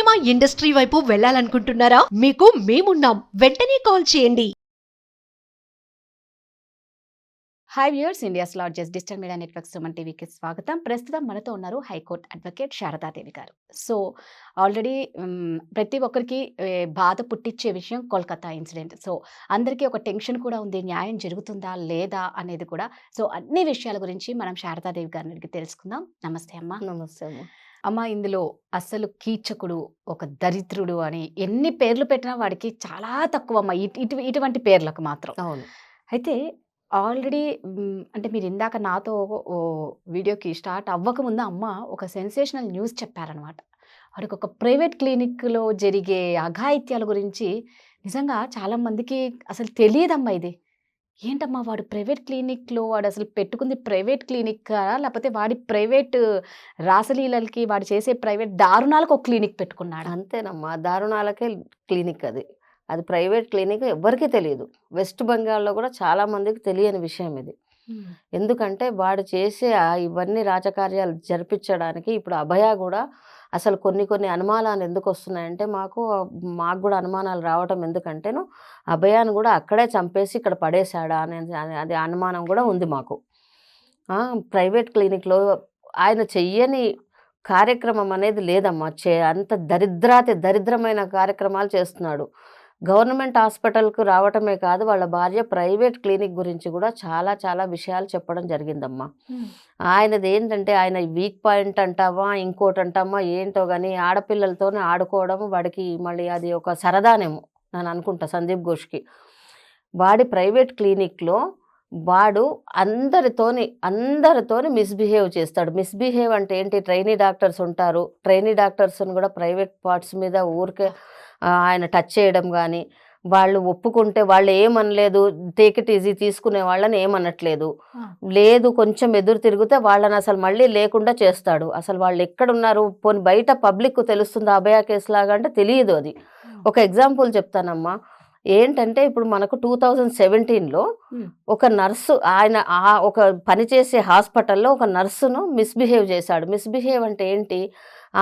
Cinema industry వైపు వెళ్ళాలనుకుంటున్నారా? మీకు మేమున్నాం. వెంటనే కాల్ చేయండి. Hi viewers, India's largest digital media network Suman టీవీకి స్వాగతం. ప్రస్తుతం మనతో ఉన్నారు హైకోర్టు అడ్వకేట్ శారదాదేవి గారు. సో ఆల్రెడీ ప్రతి ఒక్కరికి బాధ పుట్టించే విషయం కోల్కతా ఇన్సిడెంట్. సో అందరికీ ఒక టెన్షన్ కూడా ఉంది, న్యాయం జరుగుతుందా లేదా అనేది కూడా. సో అన్ని విషయాల గురించి మనం శారదాదేవి గారిని అడిగి తెలుసుకుందాం. నమస్తే అమ్మ. నమస్తే అమ్మ. అమ్మ, ఇందులో అసలు కీచకుడు, ఒక దరిద్రుడు అని ఎన్ని పేర్లు పెట్టినా వాడికి చాలా తక్కువ అమ్మ, ఇటువంటి పేర్లకు మాత్రం. అవును. అయితే ఆల్రెడీ అంటే మీరు ఇందాక నాతో వీడియోకి స్టార్ట్ అవ్వకముందు అమ్మ ఒక సెన్సేషనల్ న్యూస్ చెప్పారనమాట. వాడికి ఒక ప్రైవేట్ క్లినిక్లో జరిగే అఘాయిత్యాల గురించి నిజంగా చాలామందికి అసలు తెలియదమ్మా. ఇది ఏంటమ్మా, వాడు ప్రైవేట్ క్లినిక్లో వాడు అసలు పెట్టుకుంది ప్రైవేట్ క్లినిక్ లేకపోతే వాడి ప్రైవేట్ రాసలీలకి వాడు చేసే ప్రైవేట్ దారుణాలకు ఒక క్లినిక్ పెట్టుకున్నాడు? అంతేనమ్మా, దారుణాలకే క్లినిక్ అది. అది ప్రైవేట్ క్లినిక్ ఎవరికీ తెలియదు. వెస్ట్ బెంగాల్లో కూడా చాలా మందికి తెలియని విషయం ఇది. ఎందుకంటే వాడు చేసే ఇవన్నీ రాజకార్యాలు జరిపించడానికి ఇప్పుడు అభయ కూడా అసలు కొన్ని అనుమానాలు ఎందుకు వస్తున్నాయంటే మాకు కూడా అనుమానాలు రావటం ఎందుకంటేను అభయాన్ని కూడా అక్కడే చంపేసి ఇక్కడ పడేశాడా అది అనుమానం కూడా ఉంది మాకు. ప్రైవేట్ క్లినిక్లో ఆయన చెయ్యని కార్యక్రమం అనేది లేదమ్మా. అంత దరిద్రమైన కార్యక్రమాలు చేస్తున్నాడు. గవర్నమెంట్ హాస్పిటల్కు రావటమే కాదు, వాళ్ళ భార్య ప్రైవేట్ క్లినిక్ గురించి కూడా చాలా విషయాలు చెప్పడం జరిగిందమ్మా. ఆయనది ఏంటంటే ఆయన వీక్ పాయింట్ అంటావా ఇంకోటి అంటామా ఏంటో కానీ ఆడపిల్లలతోనే ఆడుకోవడం వాడికి మళ్ళీ అది ఒక సరదానేమో నేను అనుకుంటా సందీప్ ఘోష్కి. వాడి ప్రైవేట్ క్లినిక్లో వాడు అందరితోని మిస్బిహేవ్ చేస్తాడు. మిస్బిహేవ్ అంటే ఏంటి? ట్రైనీ డాక్టర్స్ ఉంటారు, ట్రైనీ డాక్టర్స్ని కూడా ప్రైవేట్ పార్ట్స్ మీద ఊరికే ఆయన టచ్ చేయడం కానీ, వాళ్ళు ఒప్పుకుంటే వాళ్ళు ఏమనలేదు, టేక్ ఇట్ ఈజీ తీసుకునే వాళ్ళని ఏమనట్లేదు. లేదు కొంచెం ఎదురు తిరిగితే వాళ్ళని అసలు మళ్ళీ లేకుండా చేస్తాడు. అసలు వాళ్ళు ఎక్కడున్నారు పోనీ బయట పబ్లిక్ తెలుస్తుందా అభయ కేసు లాగా అంటే తెలియదు. అది ఒక ఎగ్జాంపుల్ చెప్తానమ్మా. ఏంటంటే ఇప్పుడు మనకు 2017లో ఒక నర్సు ఆయన ఒక పనిచేసే హాస్పిటల్లో ఒక నర్సును మిస్బిహేవ్ చేశాడు. మిస్బిహేవ్ అంటే ఏంటి?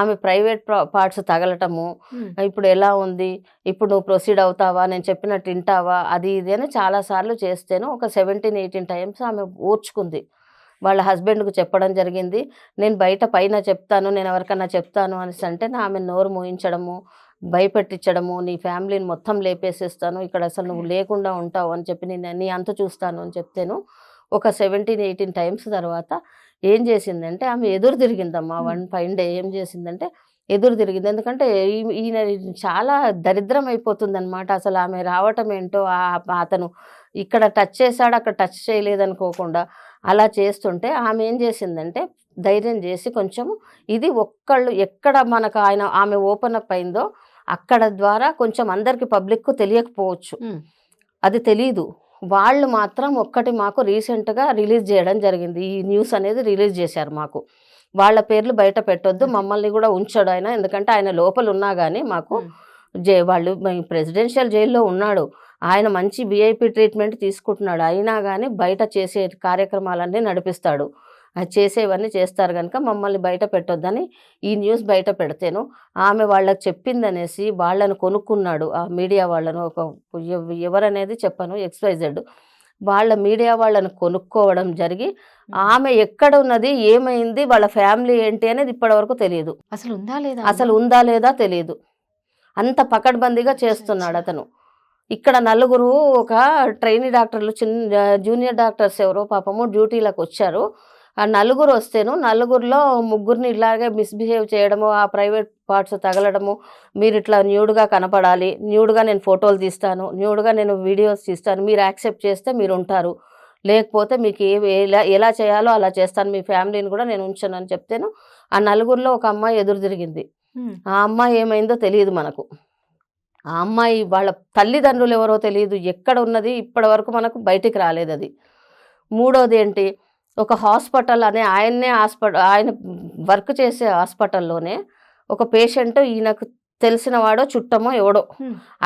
ఆమె ప్రైవేట్ పార్ట్స్ తగలటము, ఇప్పుడు ఎలా ఉంది, ఇప్పుడు నువ్వు ప్రొసీడ్ అవుతావా, నేను చెప్పినట్టు వింటావా, అది ఇది అని చాలాసార్లు చేస్తేను ఒక 17-18 టైమ్స్ ఆమె ఓర్చుకుంది. వాళ్ళ హస్బెండ్కు చెప్పడం జరిగింది, నేను పైన చెప్తాను, నేను ఎవరికన్నా చెప్తాను అనేసి అంటే ఆమె నోరు మోయించడము, భయపెట్టించడము, నీ ఫ్యామిలీని మొత్తం లేపేసేస్తాను, ఇక్కడ అసలు నువ్వు లేకుండా ఉంటావు అని చెప్పి నీ అంత చూస్తాను అని చెప్తేను ఒక 17-18 టైమ్స్ తర్వాత ఏం చేసిందంటే ఆమె ఎదురు తిరిగిందమ్మా. వన్ ఫైన్ డే ఏం చేసిందంటే ఎదురు తిరిగింది. ఎందుకంటే ఈయన చాలా దరిద్రం అయిపోతుంది అనమాట. అసలు ఆమె రావటం ఏంటో, అతను ఇక్కడ టచ్ చేశాడు అక్కడ టచ్ చేయలేదనుకోకుండా అలా చేస్తుంటే ఆమె ఏం చేసిందంటే ధైర్యం చేసి కొంచెము ఇది ఒక్కళ్ళు ఎక్కడ మనకు ఆమె ఓపెన్ అప్ అయిందో అక్కడ ద్వారా కొంచెం అందరికి పబ్లిక్కు తెలియకపోవచ్చు, అది తెలీదు. వాళ్ళు మాత్రం ఒక్కటి మాకు రీసెంట్గా రిలీజ్ చేయడం జరిగింది. ఈ న్యూస్ అనేది రిలీజ్ చేశారు మాకు. వాళ్ళ పేర్లు బయట పెట్టొద్దు, మమ్మల్ని కూడా ఉంచాడు ఆయన, ఎందుకంటే ఆయన లోపల ఉన్నా కానీ మాకు వాళ్ళు ప్రెసిడెన్షియల్ జైల్లో ఉన్నాడు, ఆయన మంచి విఐపి ట్రీట్మెంట్ తీసుకుంటున్నాడు, అయినా కానీ బయట చేసే కార్యక్రమాలన్నీ నడిపిస్తాడు, చేసేవన్నీ చేస్తారు కనుక మమ్మల్ని బయట పెట్టొద్దని ఈ న్యూస్ బయట పెడితేను ఆమె వాళ్ళకి చెప్పిందనేసి వాళ్ళను కొనుక్కున్నాడు. ఆ మీడియా వాళ్ళను ఒక ఎవరనేది చెప్పను, XYZ వాళ్ళ మీడియా వాళ్ళను కొనుక్కోవడం జరిగి ఆమె ఎక్కడ ఉన్నది, ఏమైంది, వాళ్ళ ఫ్యామిలీ ఏంటి అనేది ఇప్పటివరకు తెలియదు. అసలు ఉందా లేదా తెలియదు. అంత పకడ్బందీగా చేస్తున్నాడు అతను. ఇక్కడ నలుగురు ఒక ట్రైనీ డాక్టర్లు జూనియర్ డాక్టర్స్ ఎవరో పాపము డ్యూటీలకు వచ్చారు. ఆ నలుగురు వస్తేను నలుగురిలో ముగ్గురిని ఇలాగే మిస్బిహేవ్ చేయడము, ఆ ప్రైవేట్ పార్ట్స్ తగలడము, మీరు ఇట్లా న్యూడ్గా కనపడాలి, న్యూడ్గా నేను ఫోటోలు తీస్తాను, న్యూడ్గా నేను వీడియోస్ తీస్తాను, మీరు యాక్సెప్ట్ చేస్తే మీరు ఉంటారు, లేకపోతే మీకు ఎలా చేయాలో అలా చేస్తాను, మీ ఫ్యామిలీని కూడా నేను ఉంచాను అని చెప్తేను ఆ నలుగురిలో ఒక అమ్మాయి ఎదురు తిరిగింది. ఆ అమ్మాయి ఏమైందో తెలియదు మనకు. ఆ అమ్మాయి వాళ్ళ తల్లిదండ్రులు ఎవరో తెలియదు, ఎక్కడ ఉన్నది ఇప్పటి వరకు మనకు బయటికి రాలేదు. అది మూడోది ఏంటి, ఒక హాస్పిటల్ అనే ఆయన వర్క్ చేసే హాస్పిటల్లోనే ఒక పేషెంట్ ఈయనకు తెలిసిన వాడో చుట్టమో ఎవడో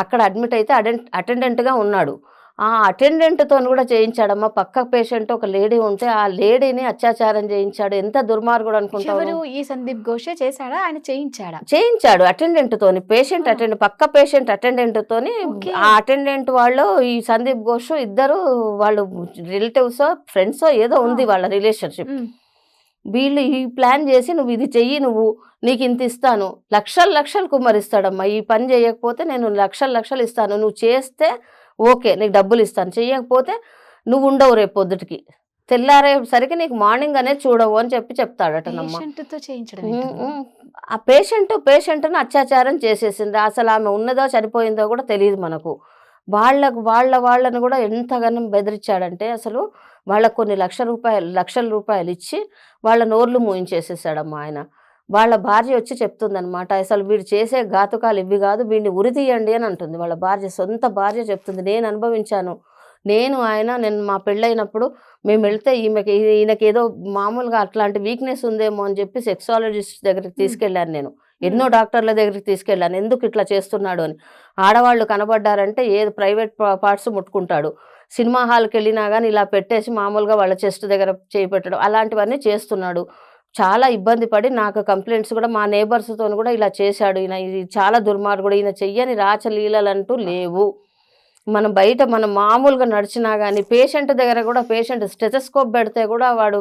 అక్కడ అడ్మిట్ అయితే అటెండెంట్గా ఉన్నాడు. ఆ అటెండెంట్తో కూడా చేయించాడమ్మా. పక్క పేషెంట్ ఒక లేడీ ఉంటే ఆ లేడీని అత్యాచారం చేయించాడు. ఎంత దుర్మార్గుడు అనుకుంటావు? ఎవరు ఈ సందీప్ ఘోషే చేశాడా, ఆయన చేయించాడా? చేయించాడు అటెండెంట్ తోని. పేషెంట్ ఆ. అటెండ్ పక్క పేషెంట్ అటెండెంట్ తోని. ఓకే. ఆ అటెండెంట్ వాళ్ళు ఈ సందీప్ ఘోష్ ఇద్దరు వాళ్ళు రిలేటివ్స్ ఫ్రెండ్స్ ఏదో ఉంది వాళ్ళ రిలేషన్షిప్. ఉమ్. వీళ్ళు ఈ ప్లాన్ చేసి నువ్వు ఇది చెయ్యి, నువ్వు నీకు ఇంత ఇస్తాను, లక్షలు లక్షలు కుమ్మరిస్తాడమ్మా. ఈ పని చేయకపోతే నేను లక్షలు లక్షలు ఇస్తాను, నువ్వు చేస్తే ఓకే నీకు డబ్బులు ఇస్తాను, చెయ్యకపోతే నువ్వు ఉండవు రేపు పొద్దుటికి, తెల్లారేసరికి నీకు మార్నింగ్ అనేది చూడవు అని చెప్తాడటనమ్మా. పేషెంట్తో చేయించడం ఉమ్, ఏంటమ్మా? ఉమ్. ఆ పేషెంట్ను అత్యాచారం చేసేసింది. అసలు ఆమె ఉన్నదో చనిపోయిందో కూడా తెలియదు మనకు. వాళ్ళని కూడా ఎంతగానో బెదిరించాడంటే అసలు వాళ్ళకు కొన్ని లక్షల రూపాయలు ఇచ్చి వాళ్ళ నోర్లు మూయించేసేసాడమ్మా ఆయన. వాళ్ళ భార్య వచ్చి చెప్తుందనమాట, అసలు వీడు చేసే ఘాతుకాలు ఇవి కాదు, వీడిని ఉరి తీయండి అని అంటుంది వాళ్ళ భార్య. సొంత భార్య చెప్తుంది, నేను అనుభవించాను, నేను మా పెళ్ళైనప్పుడు మేము వెళ్తే ఈయనకి ఏదో మామూలుగా అట్లాంటి వీక్నెస్ ఉందేమో అని చెప్పి సెక్సాలజిస్ట్ దగ్గరికి తీసుకెళ్ళాను నేను. ఎన్నో డాక్టర్ల దగ్గరికి తీసుకెళ్ళాను, ఎందుకు ఇట్లా చేస్తున్నాడు అని. ఆడవాళ్ళు కనబడ్డారంటే ఏది ప్రైవేట్ పార్ట్స్ ముట్టుకుంటాడు, సినిమా హాల్కి వెళ్ళినా కానీ ఇలా పెట్టేసి మామూలుగా వాళ్ళ చెస్ట్ దగ్గర చేయి పెట్టడం, అలాంటివన్నీ చేస్తున్నాడు. చాలా ఇబ్బంది పడి నాకు కంప్లైంట్స్ కూడా మా నేబర్స్తో కూడా ఇలా చేశాడు ఈయన, ఇది చాలా దుర్మార్గుడు, ఈయన చెయ్యని రాచలీలలంటూ లేవు. మనం మామూలుగా నడిచినా కానీ పేషెంట్ దగ్గర కూడా పేషెంట్ స్టెథోస్కోప్ పెడితే కూడా వాడు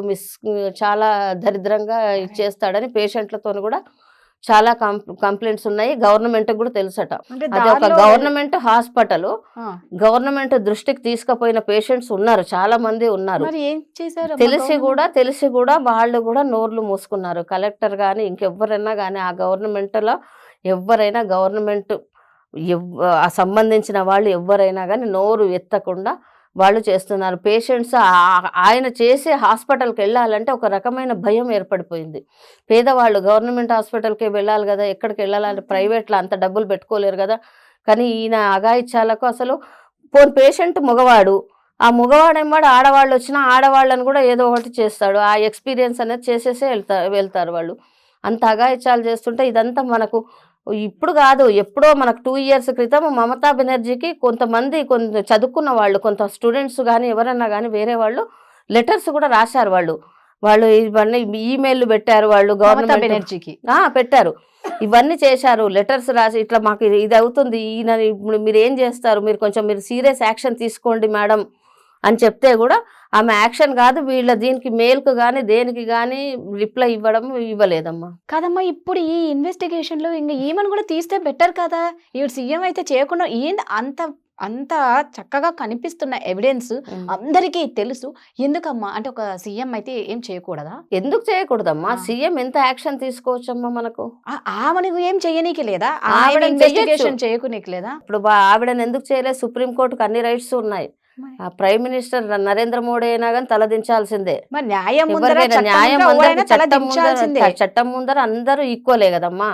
చాలా దరిద్రంగా చేస్తాడని పేషెంట్లతో కూడా చాలా కంప్లైంట్స్ ఉన్నాయి. గవర్నమెంట్ కూడా తెలుసట. అంటే అది ఒక దారిలో గవర్నమెంట్ హాస్పిటల్, ఆ. గవర్నమెంట్ దృష్టికి తీసుకుపోయిన పేషెంట్స్ ఉన్నారు, చాలా మంది ఉన్నారు. మరి ఏం చేశారు తెలిసి కూడా వాళ్ళు కూడా నోర్లు మూసుకున్నారు. కలెక్టర్ కానీ ఇంకెవ్వరైనా కానీ ఆ గవర్నమెంట్లో ఎవరైనా గవర్నమెంట్ సంబంధించిన వాళ్ళు ఎవరైనా కానీ నోరు ఎత్తకుండా వాళ్ళు చేస్తున్నారు. పేషెంట్స్ ఆయన చేసే హాస్పిటల్కి వెళ్ళాలంటే ఒక రకమైన భయం ఏర్పడిపోయింది. పేదవాళ్ళు గవర్నమెంట్ హాస్పిటల్కి వెళ్ళాలి కదా, ఎక్కడికి వెళ్ళాలంటే ప్రైవేట్లో అంత డబ్బులు పెట్టుకోలేరు కదా. కానీ ఈయన అఘాయిత్యాలకు అసలు పేషెంట్ మగవాడు, ఆ మగవాడేమాడు ఆడవాళ్ళు వచ్చినా ఆడవాళ్ళని కూడా ఏదో ఒకటి చేస్తాడు. ఆ ఎక్స్పీరియన్స్ అనేది చేసేసే వెళ్తారు వాళ్ళు. అంత అఘాయిత్యాలు చేస్తుంటే ఇదంతా మనకు ఇప్పుడు కాదు, ఎప్పుడో మనకు 2 years క్రితం మమతా బెనర్జీకి కొంతమంది చదువుకున్న వాళ్ళు, కొంత స్టూడెంట్స్ కానీ ఎవరన్నా కానీ వేరే వాళ్ళు లెటర్స్ కూడా రాశారు. వాళ్ళు ఇవన్నీ ఈమెయిల్ పెట్టారు, వాళ్ళు గవర్నమెంట్ బెనర్జీకి పెట్టారు, ఇవన్నీ చేశారు, లెటర్స్ రాసి ఇట్లా మాకు ఇది అవుతుంది, ఈయన ఇప్పుడు మీరు ఏం చేస్తారు, మీరు సీరియస్ యాక్షన్ తీసుకోండి మేడం అని చెప్తే కూడా ఆమె యాక్షన్ కాదు, దీనికి మెయిల్కి కానీ దేనికి కానీ రిప్లై ఇవ్వలేదమ్మా. కాదమ్మా, ఇప్పుడు ఈ ఇన్వెస్టిగేషన్ లో ఇంకా ఈమెను కూడా తీస్తే బెటర్ కదా. ఈవిడ సీఎం అయితే చేయకుండా అంత చక్కగా కనిపిస్తున్న ఎవిడెన్స్ అందరికీ తెలుసు, ఎందుకమ్మా అంటే ఒక సీఎం అయితే ఏం చేయకూడదా? ఎందుకు చేయకూడదమ్మా, సీఎం ఎంత యాక్షన్ తీసుకోవచ్చమ్మా. మనకు ఆమెను ఏం చెయ్యనీకి లేదా, ఆవిడ ఇన్వెస్టిగేషన్ చేయకునేకి లేదా? ఇప్పుడు ఆవిడని ఎందుకు చేయలేదు? సుప్రీంకోర్టుకు అన్ని రైట్స్ ఉన్నాయి. ఆ ప్రైమ్ మినిస్టర్ నరేంద్ర మోడీ అయినా కానీ తలదించాల్సిందే. చట్టం ముందర అందరూ ఈక్వలే కదమ్మా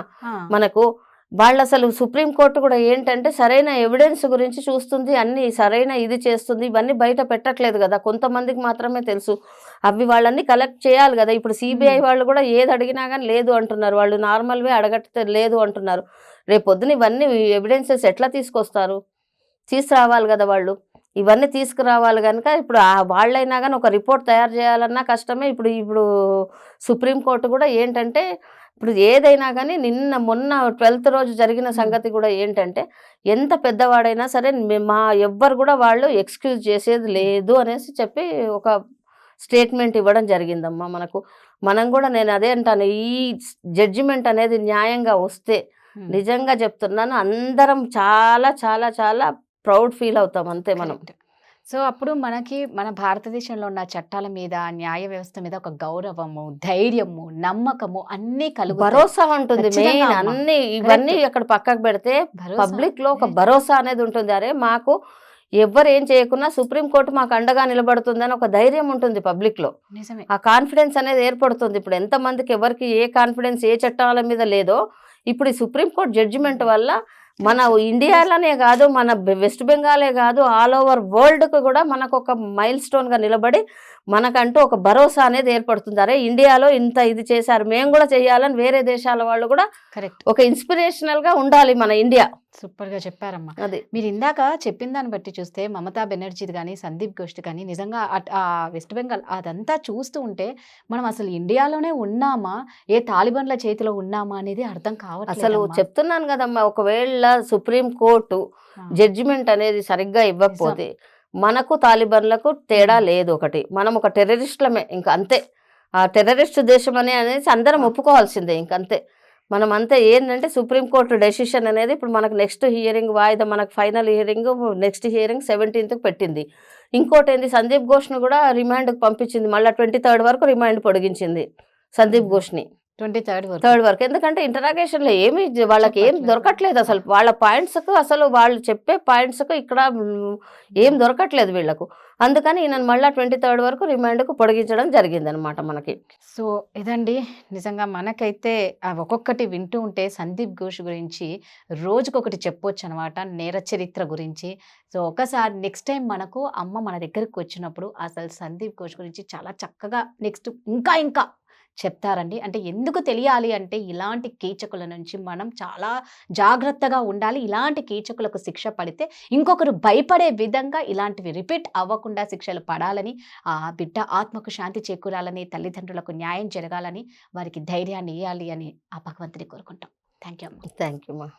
మనకు. వాళ్ళు అసలు సుప్రీంకోర్టు కూడా ఏంటంటే సరైన ఎవిడెన్స్ గురించి చూస్తుంది, అన్ని సరైన ఇది చేస్తుంది, ఇవన్నీ బయట పెట్టట్లేదు కదా, కొంతమందికి మాత్రమే తెలుసు. అవి వాళ్ళని కలెక్ట్ చేయాలి కదా. ఇప్పుడు సిబిఐ వాళ్ళు కూడా ఏది అడిగినా కానీ లేదు అంటున్నారు, వాళ్ళు నార్మల్వే అడగట్టే లేదు అంటున్నారు. రేపొద్దున ఇవన్నీ ఎవిడెన్సెస్ ఎట్లా తీసుకురావాలి కదా వాళ్ళు, ఇవన్నీ తీసుకురావాలి కనుక ఇప్పుడు వాళ్ళైనా కానీ ఒక రిపోర్ట్ తయారు చేయాలన్నా కష్టమే. ఇప్పుడు సుప్రీంకోర్టు కూడా ఏంటంటే ఇప్పుడు ఏదైనా కానీ మొన్న 12th రోజు జరిగిన సంగతి కూడా ఏంటంటే ఎంత పెద్దవాడైనా సరే ఎవ్వరు కూడా వాళ్ళు ఎక్స్క్యూజ్ చేసేది లేదు అనేసి చెప్పి ఒక స్టేట్మెంట్ ఇవ్వడం జరిగిందమ్మా మనకు. మనం కూడా నేను అదే అంటాను, ఈ జడ్జిమెంట్ అనేది న్యాయంగా వస్తే నిజంగా చెప్తున్నాను అందరం చాలా చాలా చాలా ప్రౌడ్ ఫీల్ అవుతాం అంతే మనం. సో అప్పుడు మన భారతదేశంలో ఉన్న చట్టాల మీద, న్యాయ వ్యవస్థ మీద ఒక గౌరవము, ధైర్యము, నమ్మకము అన్నీ భరోసా ఉంటుంది. మెయిన్ అన్ని ఇవన్నీ అక్కడ పక్కకు పెడితే పబ్లిక్ లో ఒక భరోసా అనేది ఉంటుంది. అరే మాకు ఎవరు ఏం చేయకున్నా సుప్రీంకోర్టు మాకు అండగా నిలబడుతుందని ఒక ధైర్యం ఉంటుంది పబ్లిక్ లో. ఆ కాన్ఫిడెన్స్ అనేది ఏర్పడుతుంది. ఇప్పుడు ఎంతమందికి ఎవరికి ఏ కాన్ఫిడెన్స్ ఏ చట్టాల మీద లేదో ఇప్పుడు ఈ సుప్రీంకోర్టు జడ్జిమెంట్ వల్ల మన ఇండియాలోనే కాదు, మన వెస్ట్ బెంగాలే కాదు, ఆల్ ఓవర్ వరల్డ్కు కూడా మనకు ఒక మైల్ స్టోన్గా నిలబడి మనకంటూ ఒక భరోసా అనేది ఏర్పడుతుంది. అరే ఇండియాలో ఇంత ఇది చేశారు, మేము కూడా చేయాలని వేరే దేశాల వాళ్ళు కూడా కరెక్ట్. ఒక ఇన్స్పిరేషనల్ గా ఉండాలి మన ఇండియా. సూపర్ గా చెప్పారమ్మా. అది మీరు ఇందాక చెప్పిన దాన్ని బట్టి చూస్తే మమతా బెనర్జీది కానీ సందీప్ ఘోష్ది కానీ నిజంగా ఆ వెస్ట్ బెంగాల్ అదంతా చూస్తూ ఉంటే మనం అసలు ఇండియాలోనే ఉన్నామా, ఏ తాలిబాన్ల చేతిలో ఉన్నామా అనేది అర్థం అసలు కావట్లేదు. చెప్తున్నాను కదమ్మా, ఒకవేళ సుప్రీం కోర్టు జడ్జిమెంట్ అనేది సరిగ్గా ఇవ్వకపోతే మనకు తాలిబాన్లకు తేడా లేదు. ఒకటి మనం ఒక టెర్రరిస్టులమే, ఇంకా అంతే. ఆ టెర్రరిస్ట్ దేశం అనేది అందరం ఒప్పుకోవాల్సిందే, ఇంకంతే. మనం అంతే. ఏంటంటే సుప్రీంకోర్టు డెసిషన్ అనేది ఇప్పుడు మనకు నెక్స్ట్ హియరింగ్ వాయిదా, మనకు final hearing next hearing 17th పెట్టింది. ఇంకోటి ఏంది, సందీప్ ఘోష్ను కూడా రిమాండ్కి పంపించింది, మళ్ళీ 23rd వరకు రిమాండ్ పొడిగించింది సందీప్ ఘోష్ని. 23rd వరకు. ఎందుకంటే ఇంటరాగేషన్లో ఏమి వాళ్ళకి ఏం దొరకట్లేదు అసలు. వాళ్ళ పాయింట్స్కు అసలు వాళ్ళు చెప్పే పాయింట్స్కు ఇక్కడ ఏం దొరకట్లేదు వీళ్ళకు. అందుకని ఈయన మళ్ళీ 23rd వరకు రిమాండ్కు పొడిగించడం జరిగిందనమాట మనకి. సో ఇదండి, నిజంగా మనకైతే ఒక్కొక్కటి వింటూ ఉంటే సందీప్ ఘోష్ గురించి రోజుకొకటి చెప్పొచ్చు అనమాట, నేర చరిత్ర గురించి. సో ఒకసారి నెక్స్ట్ టైం మనకు అమ్మ మన దగ్గరికి వచ్చినప్పుడు అసలు సందీప్ ఘోష్ గురించి చాలా చక్కగా నెక్స్ట్ ఇంకా చెప్తారండి. అంటే ఎందుకు తెలియాలి అంటే ఇలాంటి కీచకుల నుంచి మనం చాలా జాగ్రత్తగా ఉండాలి. ఇలాంటి కీచకులకు శిక్ష పడితే ఇంకొకరు భయపడే విధంగా ఇలాంటివి రిపీట్ అవ్వకుండా శిక్షలు పడాలని, ఆ బిడ్డ ఆత్మకు శాంతి చేకూరాలని, తల్లిదండ్రులకు న్యాయం జరగాలని, వారికి ధైర్యాన్ని ఇవ్వాలి అని ఆ భగవంతుని కోరుకుంటాం. థ్యాంక్ యూ అమ్మ. థ్యాంక్ యూ మా.